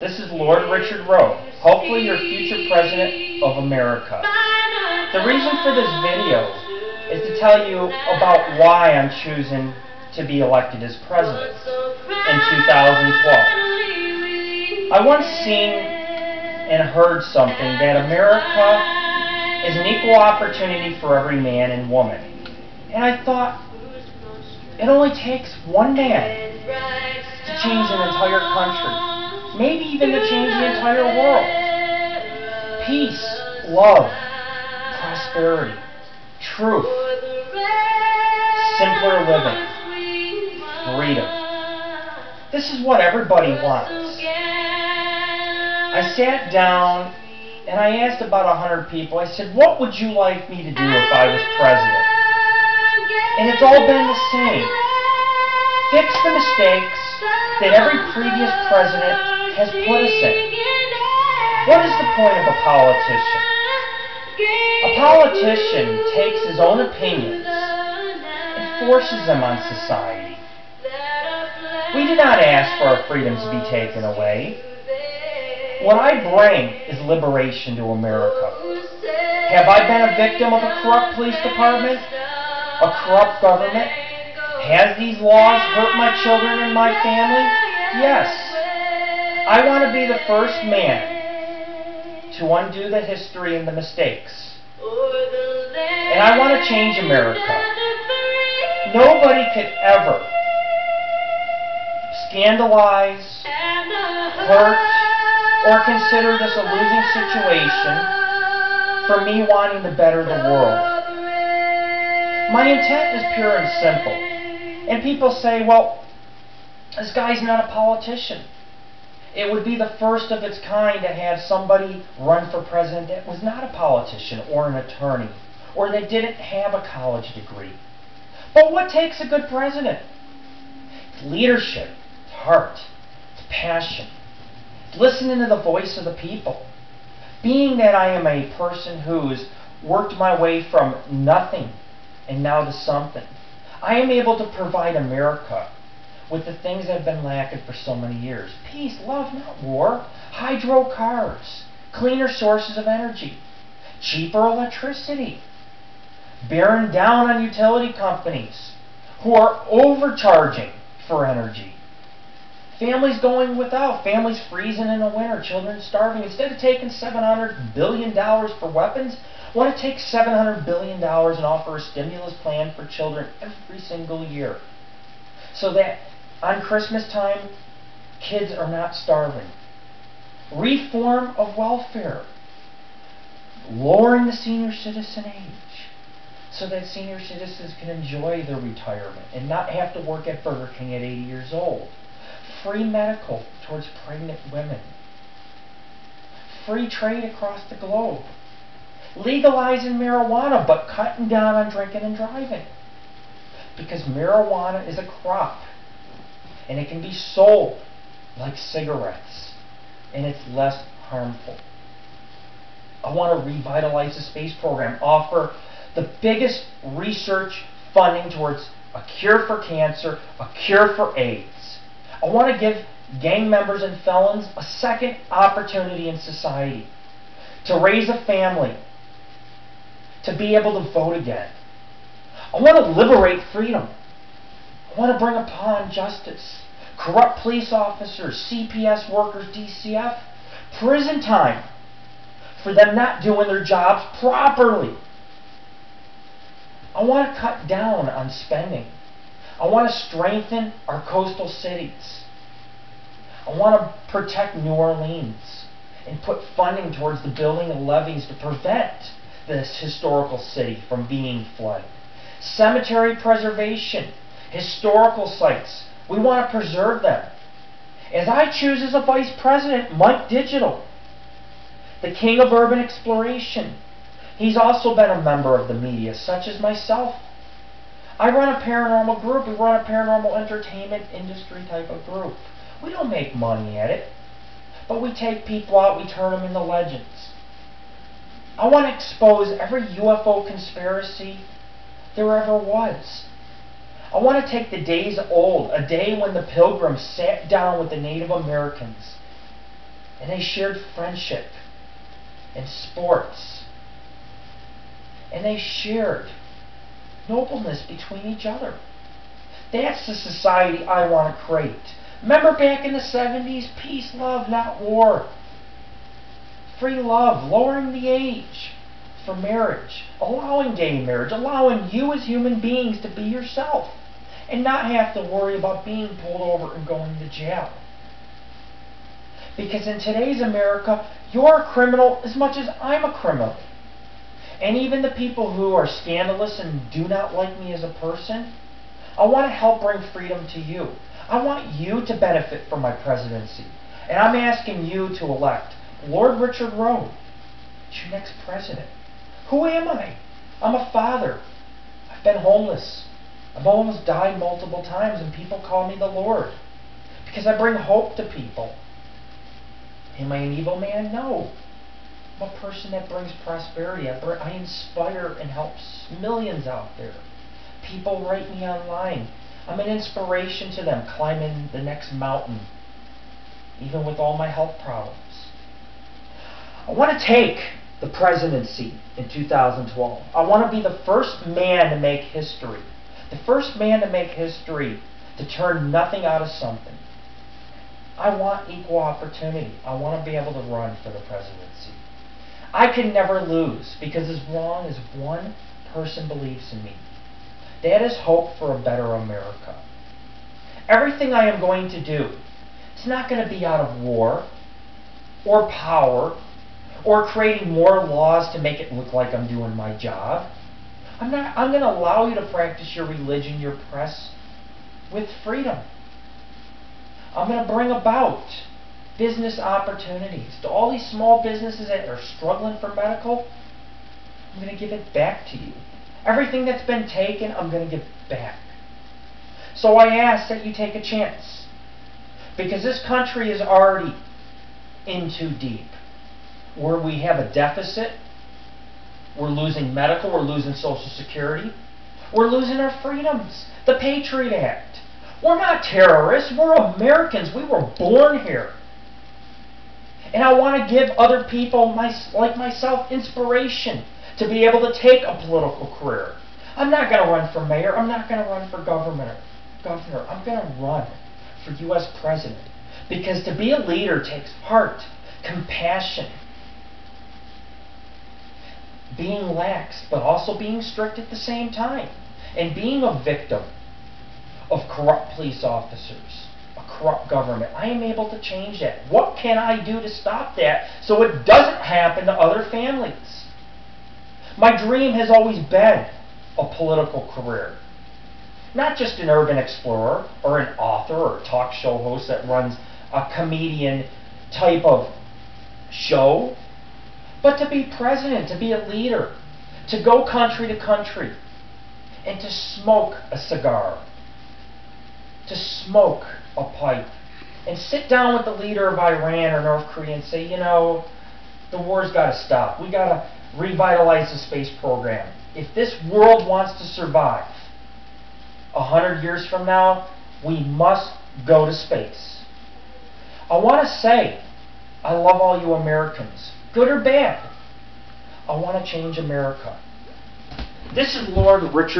This is Lord Richard Rowe, hopefully your future President of America. The reason for this video is to tell you about why I'm choosing to be elected as President in 2012. I once seen and heard something that America is an equal opportunity for every man and woman. And I thought, it only takes one man to change an entire country. Maybe even to change the entire world. Peace, love, prosperity, truth, simpler living, freedom. This is what everybody wants. I sat down and I asked about 100 people. I said, what would you like me to do if I was president? And it's all been the same. Fix the mistakes that every previous president has put us in. What is the point of a politician? A politician takes his own opinions and forces them on society. We do not ask for our freedoms to be taken away. What I bring is liberation to America. Have I been a victim of a corrupt police department? A corrupt government? Has these laws hurt my children and my family? Yes. I want to be the first man to undo the history and the mistakes. And I want to change America. Nobody could ever scandalize, hurt, or consider this a losing situation for me wanting to better the world. My intent is pure and simple. And people say, well, this guy's not a politician. It would be the first of its kind to have somebody run for president that was not a politician or an attorney or that didn't have a college degree. But what takes a good president? It's leadership, it's heart, it's passion, it's listening to the voice of the people. Being that I am a person who's worked my way from nothing and now to something, I am able to provide America with the things that have been lacking for so many years. Peace, love, not war. Hydro cars, cleaner sources of energy, cheaper electricity, bearing down on utility companies who are overcharging for energy. Families going without, families freezing in the winter, children starving. Instead of taking $700 billion for weapons, I want to take $700 billion and offer a stimulus plan for children every single year. So that on Christmas time, kids are not starving. Reform of welfare. Lowering the senior citizen age so that senior citizens can enjoy their retirement and not have to work at Burger King at 80 years old. Free medical towards pregnant women. Free trade across the globe. Legalizing marijuana, but cutting down on drinking and driving. Because marijuana is a crop, and it can be sold like cigarettes, and it's less harmful. I want to revitalize the space program, offer the biggest research funding towards a cure for cancer, a cure for AIDS. I want to give gang members and felons a second opportunity in society to raise a family, to be able to vote again. I want to liberate freedom. I want to bring upon justice. Corrupt police officers, CPS workers, DCF, prison time for them not doing their jobs properly. I want to cut down on spending. I want to strengthen our coastal cities. I want to protect New Orleans and put funding towards the building of levees to prevent this historical city from being flooded. Cemetery preservation, historical sites, we want to preserve them. As I choose as a vice president, Mike Digital, the king of urban exploration. He's also been a member of the media, such as myself. I run a paranormal group. We run a paranormal entertainment industry type of group. We don't make money at it, but we take people out, we turn them into legends. I want to expose every UFO conspiracy there ever was. I want to take the days old, a day when the Pilgrims sat down with the Native Americans And they shared friendship and sports. And they shared nobleness between each other. That's the society I want to create. Remember back in the 70s? Peace, love, not war. Free love, lowering the age for marriage, allowing gay marriage, allowing you as human beings to be yourself and not have to worry about being pulled over and going to jail. Because in today's America, you're a criminal as much as I'm a criminal. And even the people who are scandalous and do not like me as a person, I want to help bring freedom to you. I want you to benefit from my presidency. And I'm asking you to elect Lord Richard Rowe as your next president. Who am I? I'm a father. I've been homeless. I've almost died multiple times, and people call me the Lord because I bring hope to people. Am I an evil man? No. I'm a person that brings prosperity. I inspire and help millions out there. People write me online. I'm an inspiration to them climbing the next mountain, even with all my health problems. I want to take the presidency in 2012. I want to be the first man to make history. The first man to make history to turn nothing out of something. I want equal opportunity. I want to be able to run for the presidency. I can never lose because as long as one person believes in me, that is hope for a better America. Everything I am going to do, it's not going to be out of war or power or creating more laws to make it look like I'm doing my job. I'm going to allow you to practice your religion, your press, with freedom. I'm going to bring about business opportunities to all these small businesses that are struggling for medical. I'm going to give it back to you. Everything that's been taken, I'm going to give back. So I ask that you take a chance, because this country is already in too deep, where we have a deficit. We're losing medical, we're losing Social Security, we're losing our freedoms. The Patriot Act. We're not terrorists, we're Americans. We were born here. And I want to give other people like myself inspiration to be able to take a political career. I'm not going to run for mayor. I'm not going to run for governor. I'm going to run for U.S. president. Because to be a leader takes heart, compassion, being lax, but also being strict at the same time, and being a victim of corrupt police officers, a corrupt government. I am able to change that. What can I do to stop that so it doesn't happen to other families? My dream has always been a political career. Not just an urban explorer or an author or a talk show host that runs a comedian type of show, but to be president, to be a leader, to go country to country, and to smoke a cigar, to smoke a pipe, and sit down with the leader of Iran or North Korea and say, you know, the war's got to stop. We got to revitalize the space program. If this world wants to survive 100 years from now, we must go to space. I want to say, I love all you Americans, good or bad. I want to change America. This is Lord Richard